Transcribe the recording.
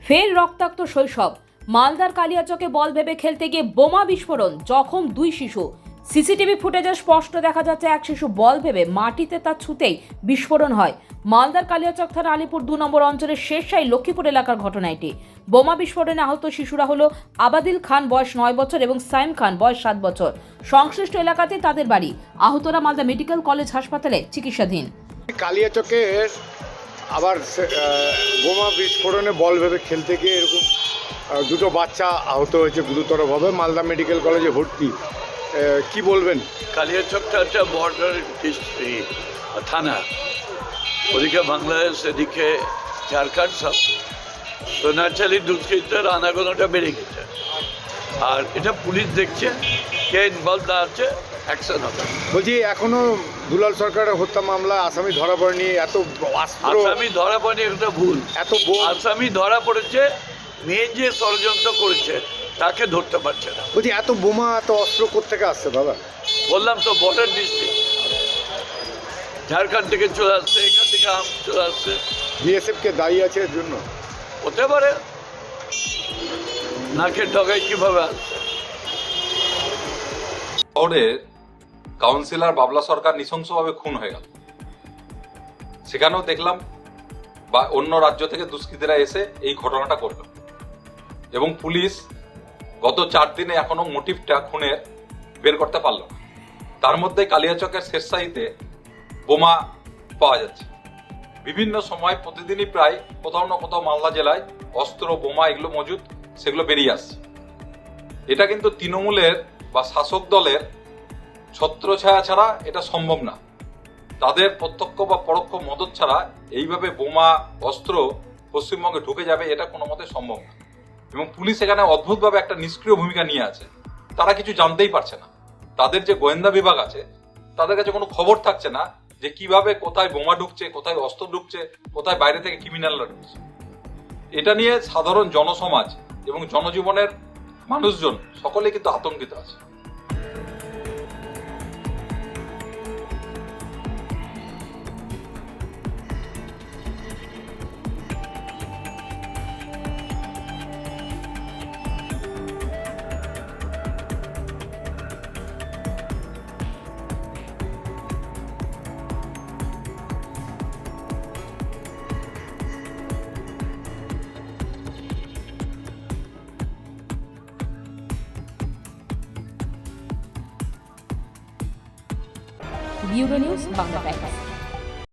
ফের রক্তাক্ত শৈশব। মালদার কালিয়াচকে বল ভেবে খেলতে গিয়ে বোমা বিস্ফোরণ, জখম 2 শিশু। সিসিটিভি ফুটেজে স্পষ্ট দেখা যাচ্ছে এক শিশু বল ভেবে মাটিতে তা ছুঁতেই বিস্ফোরণ হয়। মালদার কালিয়াচক থানা আলিপুর 2 নম্বর অঞ্চলের শেরশাহী লক্ষ্মীপুর এলাকার ঘটনা এটি। বোমা বিস্ফোরণে আহত শিশুরা হলো আবাদিল খান বয়স 9 বছর এবং সাইম খান বয়স 7 বছর। সংশ্লিষ্ট এলাকাতে তাদের বাড়ি। আহতরা মালদা মেডিকেল কলেজ হাসপাতালে চিকিৎসাধীন। কালিয়াচকের আবার বোমা বিস্ফোরণে বল ভেবে খেলতে গিয়ে এরকম দুটো বাচ্চা আহত হয়েছে গুরুতরভাবে, মালদা মেডিকেল কলেজে ভর্তি। কি বলবেন? কালিয়াচকটা একটা বর্ডার থানা, ওদিকে বাংলাদেশ, এদিকে ঝাড়খণ্ড সব, তো ন্যাচারালি দুষ্কৃতের আনাগোনাটা বেড়ে গেছে। আর এটা পুলিশ দেখছে, কে ইনভলভ না আছে অ্যাকশন হবে। বলছি, এখনো দুলাল সরকারের হত্যা মামলা আসামি ধরা পড়েনি? এত আসামি ধরা পড়েনি একটা ভুল, এত আসামি ধরা পড়েছে, মেয়ে যে ষড়যন্ত্র করেছে তাকে ধরতে পারছে না। বলছি, এত বোমা এত অস্ত্র কোত্থেকে আসছে বাবা? বললাম তো, বর্ডার ডিস্ট্রিক্ট, ঝাড়খণ্ড থেকে চলে আসছে, এখান থেকে আম চলে আসছে। বিএসএফ কে দায়ী আছে এর জন্য? হতে পারে, নাকের ডগায় কিভাবে আসছে। শহরের কাউন্সিলর বাবলা সরকার নৃশংসভাবে খুন হয়ে গেল। সেখানেও দেখলাম বা অন্য রাজ্য থেকে দুষ্কৃতীরা এসে এই ঘটনাটা করল এবং পুলিশ গত 4 দিনে এখনো মোটিভটা খুনের বের করতে পারল না। তার মধ্যে কালিয়াচকের শেরশাহীতে বোমা পাওয়া যাচ্ছে। বিভিন্ন সময় প্রতিদিনই প্রায় কোথাও না কোথাও মালদা জেলায় অস্ত্র, বোমা এগুলো মজুদ, সেগুলো বেরিয়ে আসছে। এটা কিন্তু তৃণমূলের বা শাসক দলের ছত্রছায়া ছাড়া এটা সম্ভব না। তাদের প্রত্যক্ষ বা পরোক্ষ মদত ছাড়া এইভাবে বোমা, অস্ত্র পশ্চিমবঙ্গে ঢুকে যাবে এটা কোনো মতে সম্ভব না। এবং পুলিশ এখানে অদ্ভুতভাবে একটা নিষ্ক্রিয় ভূমিকা নিয়ে আছে। তারা কিছু জানতেই পারছে না। তাদের যে গোয়েন্দা বিভাগ আছে তাদের কাছে কোনো খবর থাকছে না যে কিভাবে কোথায় বোমা ঢুকছে, কোথায় অস্ত্র ঢুকছে, কোথায় বাইরে থেকে ক্রিমিনালরা ঢুকছে। এটা নিয়ে সাধারণ জনসমাজ এবং জনজীবনের মানুষজন সকলে কিন্তু আতঙ্কিত আছে। Bureau news Bangla Times.